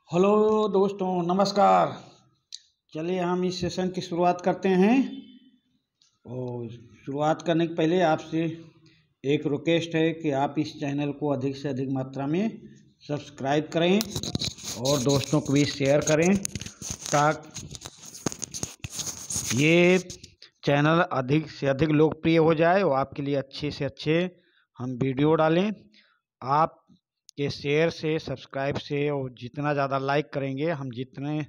Hello दोस्तों, नमस्कार। चलिए हम इस सेशन की शुरुआत करते हैं। और शुरुआत करने के पहले आपसे एक रिक्वेस्ट है कि आप इस चैनल को अधिक से अधिक मात्रा में सब्सक्राइब करें और दोस्तों को भी शेयर करें ताकि ये चैनल अधिक से अधिक लोकप्रिय हो जाए और आपके लिए अच्छे से अच्छे हम वीडियो डालें। आप के शेयर से, सब्सक्राइब से और जितना ज़्यादा लाइक करेंगे, हम जितने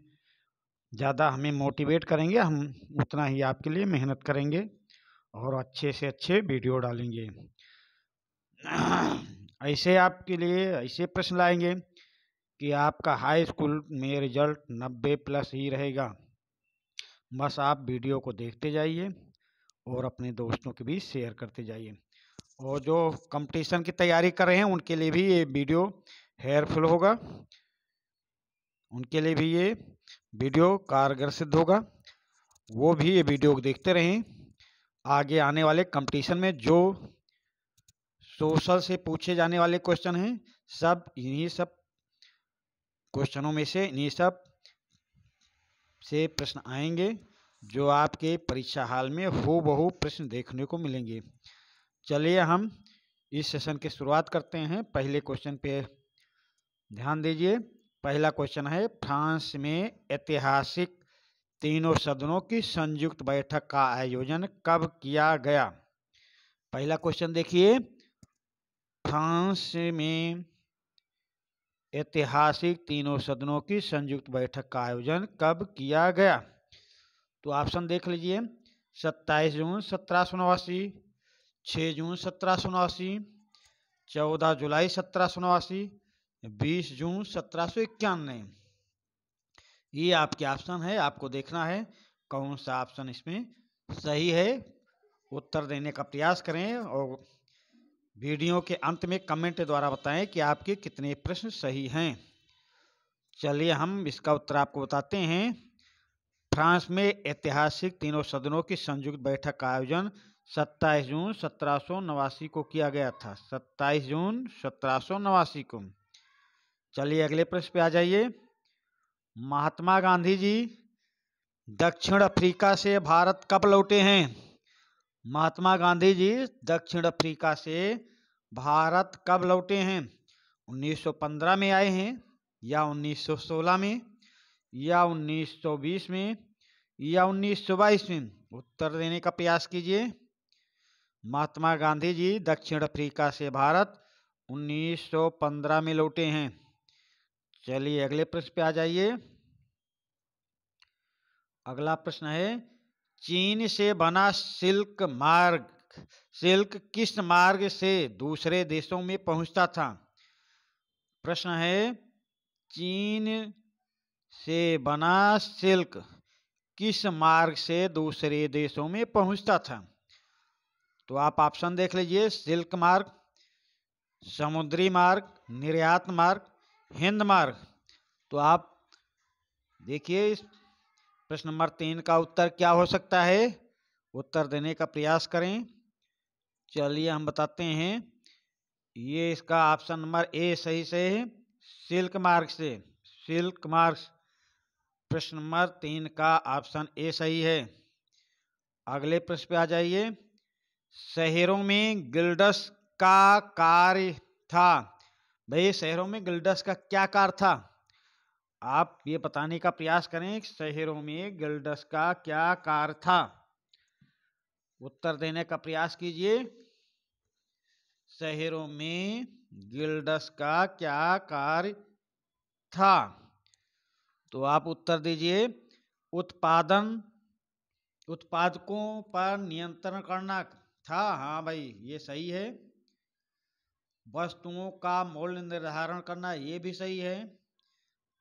ज़्यादा हमें मोटिवेट करेंगे, हम उतना ही आपके लिए मेहनत करेंगे और अच्छे से अच्छे वीडियो डालेंगे। ऐसे आपके लिए ऐसे प्रश्न लाएंगे कि आपका हाई स्कूल में रिजल्ट 90+ ही रहेगा। बस आप वीडियो को देखते जाइए और अपने दोस्तों के बीच शेयर करते जाइए। और जो कंपटीशन की तैयारी कर रहे हैं उनके लिए भी ये वीडियो हेल्पफुल होगा, उनके लिए भी ये वीडियो कारगर सिद्ध होगा। वो भी ये वीडियो देखते रहें। आगे आने वाले कंपटीशन में जो सोशल से पूछे जाने वाले क्वेश्चन हैं, सब इन्हीं सब क्वेश्चनों में से, इन्हीं सब से प्रश्न आएंगे जो आपके परीक्षा हाल में हूबहू प्रश्न देखने को मिलेंगे। चलिए हम इस सेशन की शुरुआत करते हैं। पहले क्वेश्चन पे ध्यान दीजिए। पहला क्वेश्चन है, फ्रांस में ऐतिहासिक तीनों सदनों की संयुक्त बैठक का आयोजन कब किया गया? पहला क्वेश्चन देखिए, फ्रांस में ऐतिहासिक तीनों सदनों की संयुक्त बैठक का आयोजन कब किया गया? तो ऑप्शन देख लीजिए। 27 जून 1789, 6 जून 1789, 14 जुलाई 1789, 20 जून 1791। ये आपके ऑप्शन है, आपको देखना है कौन सा ऑप्शन इसमें सही है। उत्तर देने का प्रयास करें और वीडियो के अंत में कमेंट द्वारा बताएं कि आपके कितने प्रश्न सही हैं। चलिए हम इसका उत्तर आपको बताते हैं। फ्रांस में ऐतिहासिक तीनों सदनों की संयुक्त बैठक का आयोजन 27 जून 1789 को किया गया था। 27 जून 1789 को। चलिए अगले प्रश्न पे आ जाइए। महात्मा गांधी जी दक्षिण अफ्रीका से भारत कब लौटे हैं? महात्मा गांधी जी दक्षिण अफ्रीका से भारत कब लौटे हैं? 1915 में आए हैं, या 1916 में, या 1920 में, या 1922 में? उत्तर देने का प्रयास कीजिए। महात्मा गांधी जी दक्षिण अफ्रीका से भारत 1915 में लौटे हैं। चलिए अगले प्रश्न पे आ जाइए। अगला प्रश्न है, चीन से बना सिल्क किस मार्ग से दूसरे देशों में पहुंचता था? प्रश्न है, चीन से बना सिल्क किस मार्ग से दूसरे देशों में पहुंचता था? तो आप ऑप्शन देख लीजिए। सिल्क मार्ग, समुद्री मार्ग, निर्यात मार्ग, हिंद मार्ग। तो आप देखिए प्रश्न नंबर 3 का उत्तर क्या हो सकता है, उत्तर देने का प्रयास करें। चलिए हम बताते हैं। ये इसका ऑप्शन नंबर ए सही से है, सिल्क मार्ग से। सिल्क मार्ग, प्रश्न नंबर 3 का ऑप्शन ए सही है। अगले प्रश्न पे आ जाइए। शहरों में गिल्ड्स का कार्य था। भाई शहरों में गिल्ड्स का क्या कार्य था? आप ये बताने का प्रयास करें, शहरों में गिल्ड्स का क्या कार्य था? उत्तर देने का प्रयास कीजिए। शहरों में गिल्ड्स का क्या कार्य था? तो आप उत्तर दीजिए। उत्पादकों पर नियंत्रण करना था। हाँ भाई ये सही है। वस्तुओं का मूल्य निर्धारण करना, ये भी सही है।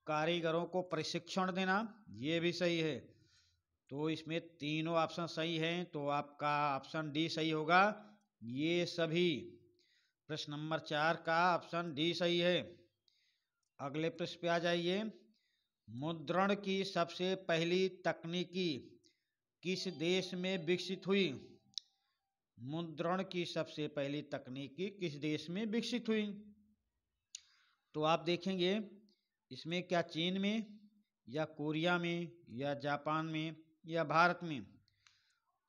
कारीगरों को प्रशिक्षण देना, ये भी सही है। तो इसमें तीनों ऑप्शन सही हैं, तो आपका ऑप्शन डी सही होगा। ये सभी प्रश्न नंबर 4 का ऑप्शन डी सही है। अगले प्रश्न पे आ जाइए। मुद्रण की सबसे पहली तकनीकी किस देश में विकसित हुई? मुद्रण की सबसे पहली तकनीकी किस देश में विकसित हुई? तो आप देखेंगे इसमें क्या चीन में या कोरिया में या जापान में या भारत में?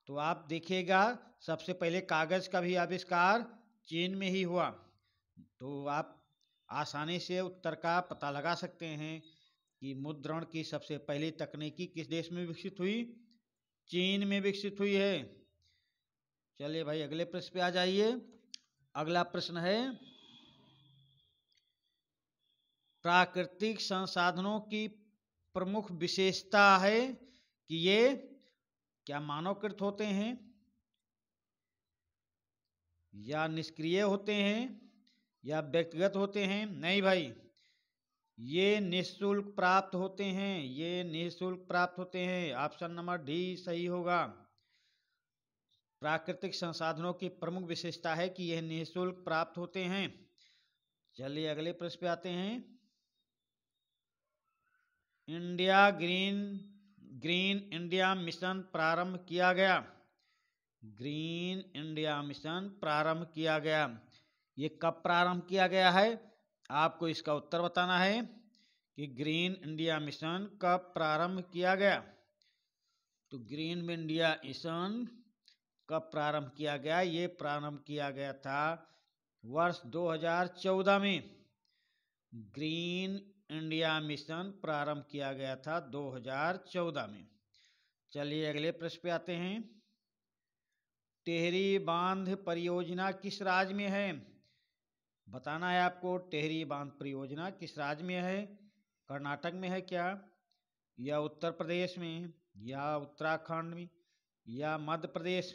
तो आप देखिएगा, सबसे पहले कागज का भी आविष्कार चीन में ही हुआ। तो आप आसानी से उत्तर का पता लगा सकते हैं कि मुद्रण की सबसे पहली तकनीकी किस देश में विकसित हुई? चीन में विकसित हुई है। चलिए भाई अगले प्रश्न पे आ जाइए। अगला प्रश्न है, प्राकृतिक संसाधनों की प्रमुख विशेषता है कि ये क्या मानवकृत होते हैं या निष्क्रिय होते हैं या व्यक्तिगत होते हैं? नहीं भाई, ये निःशुल्क प्राप्त होते हैं, ये निःशुल्क प्राप्त होते हैं। ऑप्शन नंबर डी सही होगा। प्राकृतिक संसाधनों की प्रमुख विशेषता है कि यह निःशुल्क प्राप्त होते हैं। चलिए अगले प्रश्न पे आते हैं। इंडिया ग्रीन इंडिया मिशन प्रारंभ किया गया। ग्रीन इंडिया मिशन प्रारंभ किया गया, ये कब प्रारंभ किया गया है? आपको इसका उत्तर बताना है कि ग्रीन इंडिया मिशन कब प्रारंभ किया गया। तो ग्रीन इंडिया मिशन कब प्रारंभ किया गया? ये प्रारंभ किया गया था वर्ष 2014 में। ग्रीन इंडिया मिशन प्रारंभ किया गया था 2014 में। चलिए अगले प्रश्न पे आते हैं। टिहरी बांध परियोजना किस राज्य में है? बताना है आपको, टिहरी बांध परियोजना किस राज्य में है? कर्नाटक में है क्या, या उत्तर प्रदेश में, या उत्तराखंड में, या मध्य प्रदेश?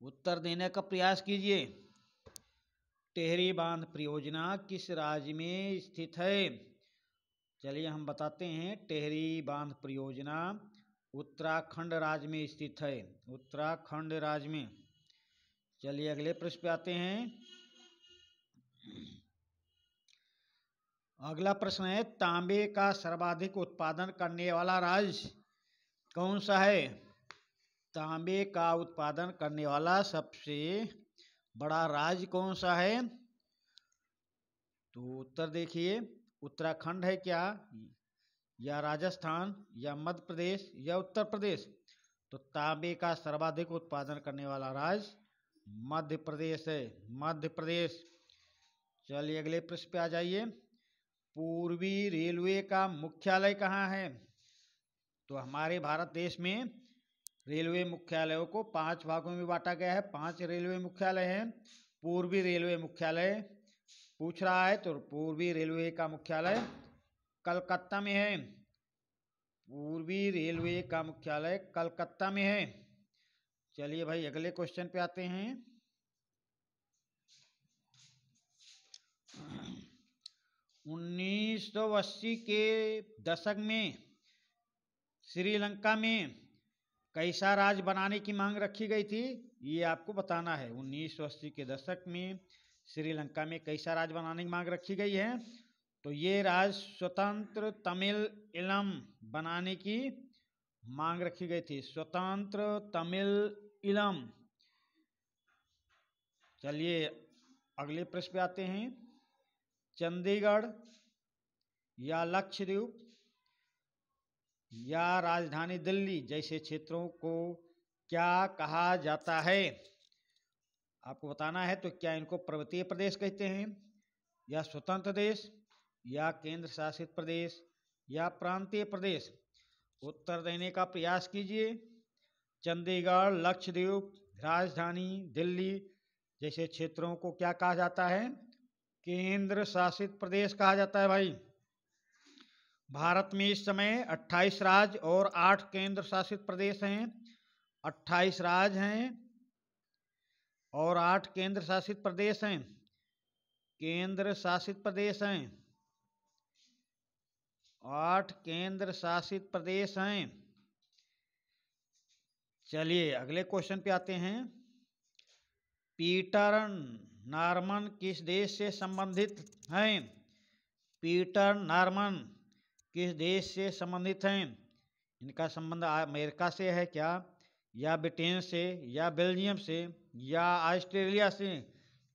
उत्तर देने का प्रयास कीजिए। टिहरी बांध परियोजना किस राज्य में स्थित है? चलिए हम बताते हैं, टिहरी बांध परियोजना उत्तराखंड राज्य में स्थित है, उत्तराखंड राज्य में। चलिए अगले प्रश्न पे आते हैं। अगला प्रश्न है, तांबे का सर्वाधिक उत्पादन करने वाला राज्य कौन सा है? तांबे का उत्पादन करने वाला सबसे बड़ा राज्य कौन सा है? तो उत्तर देखिए, उत्तराखंड है क्या, या राजस्थान, या मध्य प्रदेश, या उत्तर प्रदेश? तो तांबे का सर्वाधिक उत्पादन करने वाला राज्य मध्य प्रदेश है, मध्य प्रदेश। चलिए अगले प्रश्न पे आ जाइए। पूर्वी रेलवे का मुख्यालय कहाँ है? तो हमारे भारत देश में रेलवे मुख्यालयों को 5 भागों में बांटा गया है। 5 रेलवे मुख्यालय हैं। पूर्वी रेलवे मुख्यालय पूछ रहा है, तो पूर्वी रेलवे का मुख्यालय कलकत्ता में है। पूर्वी रेलवे का मुख्यालय कलकत्ता में है। चलिए भाई अगले क्वेश्चन पे आते हैं। 1980 के दशक में श्रीलंका में कैसा राज्य बनाने की मांग रखी गई थी? ये आपको बताना है। 1980 के दशक में श्रीलंका में कैसा राज्य बनाने की मांग रखी गई है? तो ये राज्य स्वतंत्र तमिल इलम बनाने की मांग रखी गई थी, स्वतंत्र तमिल इलम। चलिए अगले प्रश्न पे आते हैं। चंडीगढ़ या लक्षद्वीप या राजधानी दिल्ली जैसे क्षेत्रों को क्या कहा जाता है? आपको बताना है। तो क्या इनको पर्वतीय प्रदेश कहते हैं, या स्वतंत्र देश, या केंद्र शासित प्रदेश, या प्रांतीय प्रदेश? उत्तर देने का प्रयास कीजिए। चंडीगढ़, लक्षद्वीप, राजधानी दिल्ली जैसे क्षेत्रों को क्या कहा जाता है? केंद्र शासित प्रदेश कहा जाता है भाई। भारत में इस समय 28 राज्य और 8 केंद्र शासित प्रदेश हैं। 28 राज्य हैं और 8 केंद्र शासित प्रदेश हैं। केंद्र शासित प्रदेश हैं, 8 केंद्र शासित प्रदेश हैं। चलिए अगले क्वेश्चन पे आते हैं। पीटर नॉर्मन किस देश से संबंधित हैं? पीटर नॉर्मन किस देश से संबंधित हैं? इनका संबंध अमेरिका से है क्या, या ब्रिटेन से, या बेल्जियम से, या ऑस्ट्रेलिया से?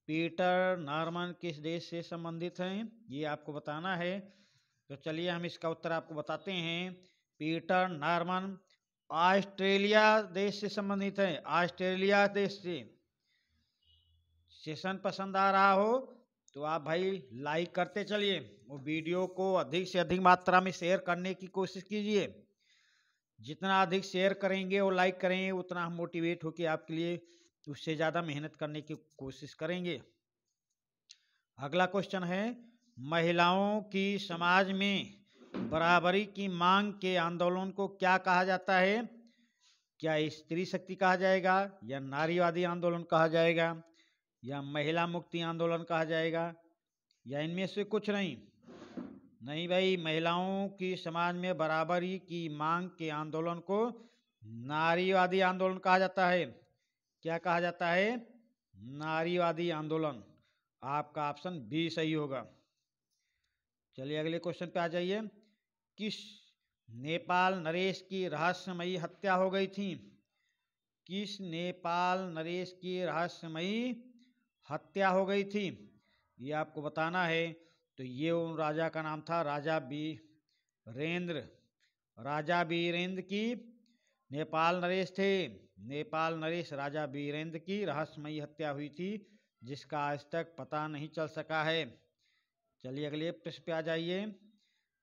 पीटर नॉर्मन किस देश से संबंधित हैं, ये आपको बताना है। तो चलिए हम इसका उत्तर आपको बताते हैं। पीटर नॉर्मन ऑस्ट्रेलिया देश से संबंधित है, ऑस्ट्रेलिया देश से। सेशन पसंद आ रहा हो तो आप भाई लाइक करते चलिए, वो वीडियो को अधिक से अधिक मात्रा में शेयर करने की कोशिश कीजिए। जितना अधिक शेयर करेंगे और लाइक करेंगे उतना हम मोटिवेट होकर आपके लिए उससे ज़्यादा मेहनत करने की कोशिश करेंगे। अगला क्वेश्चन है, महिलाओं की समाज में बराबरी की मांग के आंदोलन को क्या कहा जाता है? क्या स्त्री शक्ति कहा जाएगा, या नारीवादी आंदोलन कहा जाएगा, या महिला मुक्ति आंदोलन कहा जाएगा, या इनमें से कुछ नहीं? नहीं भाई, महिलाओं की समाज में बराबरी की मांग के आंदोलन को नारीवादी आंदोलन कहा जाता है। क्या कहा जाता है? नारीवादी आंदोलन। आपका ऑप्शन बी सही होगा। चलिए अगले क्वेश्चन पे आ जाइए। किस नेपाल नरेश की रहस्यमयी हत्या हो गई थी? किस नेपाल नरेश की रहस्यमयी हत्या हो गई थी? ये आपको बताना है। तो ये उन राजा का नाम था राजा वीरेंद्र। राजा वीरेंद्र की नेपाल नरेश थे। नेपाल नरेश राजा वीरेंद्र की रहस्यमयी हत्या हुई थी, जिसका आज तक पता नहीं चल सका है। चलिए अगले प्रश्न पे आ जाइए।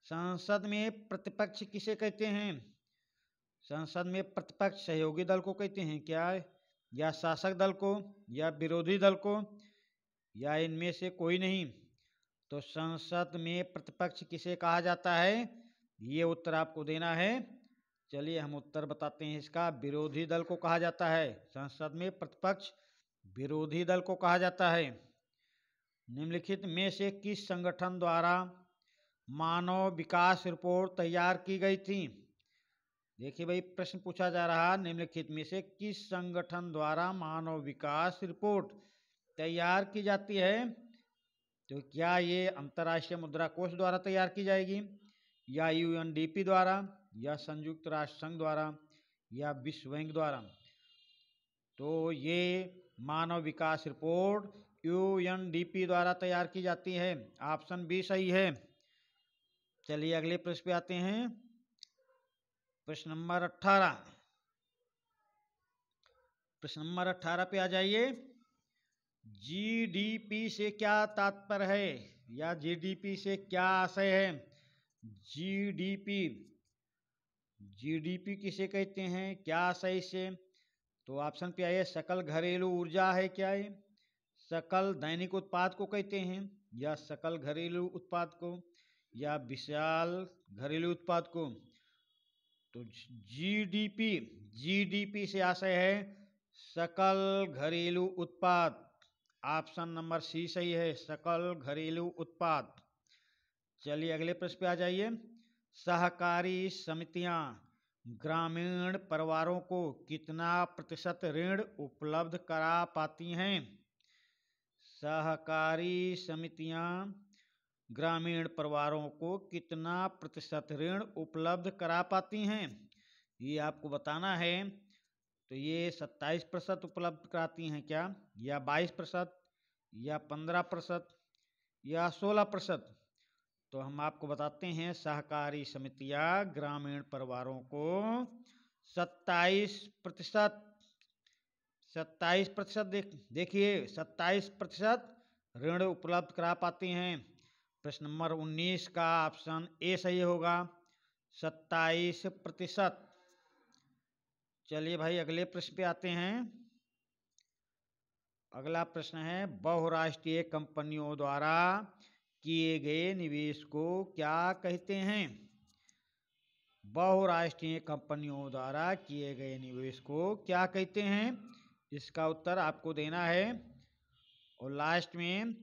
संसद में प्रतिपक्ष किसे कहते हैं? संसद में प्रतिपक्ष सहयोगी दल को कहते हैं क्या, या शासक दल को, या विरोधी दल को, या इनमें से कोई नहीं? तो संसद में प्रतिपक्ष किसे कहा जाता है, ये उत्तर आपको देना है। चलिए हम उत्तर बताते हैं इसका। विरोधी दल को कहा जाता है। संसद में प्रतिपक्ष विरोधी दल को कहा जाता है। निम्नलिखित में से किस संगठन द्वारा मानव विकास रिपोर्ट तैयार की गई थी? देखिए भाई, प्रश्न पूछा जा रहा, निम्नलिखित में से किस संगठन द्वारा मानव विकास रिपोर्ट तैयार की जाती है? तो क्या ये अंतर्राष्ट्रीय मुद्रा कोष द्वारा तैयार की जाएगी, या यूएनडीपी द्वारा, या संयुक्त राष्ट्र संघ द्वारा, या विश्व बैंक द्वारा? तो ये मानव विकास रिपोर्ट यूएनडीपी द्वारा तैयार की जाती है। ऑप्शन बी सही है। चलिए अगले प्रश्न पे आते हैं। प्रश्न नंबर 18। प्रश्न नंबर 18 पे आ जाइए। जीडीपी से क्या तात्पर्य है, या जीडीपी से क्या आशय है? जीडीपी, जीडीपी किसे कहते हैं, क्या आशय से? तो ऑप्शन पे आइए। सकल घरेलू ऊर्जा है क्या ये, सकल दैनिक उत्पाद को कहते हैं, या सकल घरेलू उत्पाद को, या विशाल घरेलू उत्पाद को? तो जीडीपी, जीडीपी से आशय है सकल घरेलू उत्पाद। ऑप्शन नंबर सी सही है, सकल घरेलू उत्पाद। चलिए अगले प्रश्न पे आ जाइए। सहकारी समितियां ग्रामीण परिवारों को कितना प्रतिशत ऋण उपलब्ध करा पाती हैं? सहकारी समितियां ग्रामीण परिवारों को कितना प्रतिशत ऋण उपलब्ध करा पाती हैं? ये आपको बताना है। तो ये 27% उपलब्ध कराती हैं क्या, या 22%, या 15%, या 16%? तो हम आपको बताते हैं, सहकारी समितियां ग्रामीण परिवारों को 27%, 27% देखिए 27% ऋण उपलब्ध करा पाती हैं। प्रश्न नंबर 19 का ऑप्शन ए सही होगा, 27%। चलिए भाई अगले प्रश्न पे आते हैं। अगला प्रश्न है, बहुराष्ट्रीय कंपनियों द्वारा किए गए निवेश को क्या कहते हैं? बहुराष्ट्रीय कंपनियों द्वारा किए गए निवेश को क्या कहते हैं? इसका उत्तर आपको देना है, और लास्ट में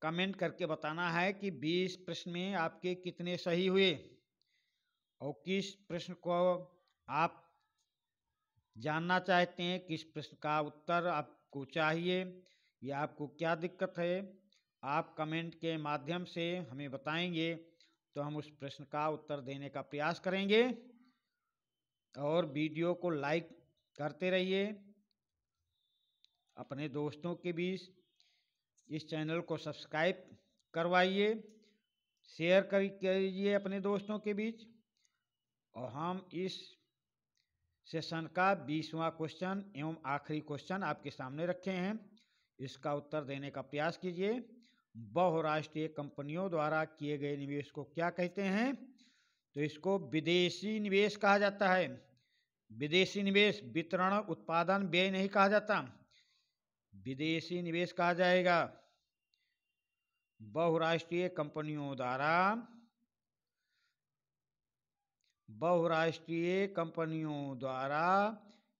कमेंट करके बताना है कि 20 प्रश्न में आपके कितने सही हुए, और किस प्रश्न को आप जानना चाहते हैं, किस प्रश्न का उत्तर आपको चाहिए, या आपको क्या दिक्कत है। आप कमेंट के माध्यम से हमें बताएंगे तो हम उस प्रश्न का उत्तर देने का प्रयास करेंगे। और वीडियो को लाइक करते रहिए, अपने दोस्तों के बीच इस चैनल को सब्सक्राइब करवाइए, शेयर कीजिए अपने दोस्तों के बीच। और हम इस सेशन का 20वां क्वेश्चन एवं आखिरी क्वेश्चन आपके सामने रखे हैं। इसका उत्तर देने का प्रयास कीजिए। बहुराष्ट्रीय कंपनियों द्वारा किए गए निवेश को क्या कहते हैं? तो इसको विदेशी निवेश कहा जाता है। विदेशी निवेश वितरण, उत्पादन, व्यय नहीं कहा जाता, विदेशी निवेश कहा जाएगा। बहुराष्ट्रीय कंपनियों द्वारा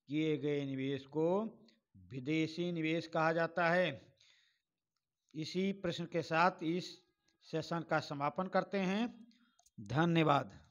किए गए निवेश को विदेशी निवेश कहा जाता है। इसी प्रश्न के साथ इस सेशन का समापन करते हैं। धन्यवाद।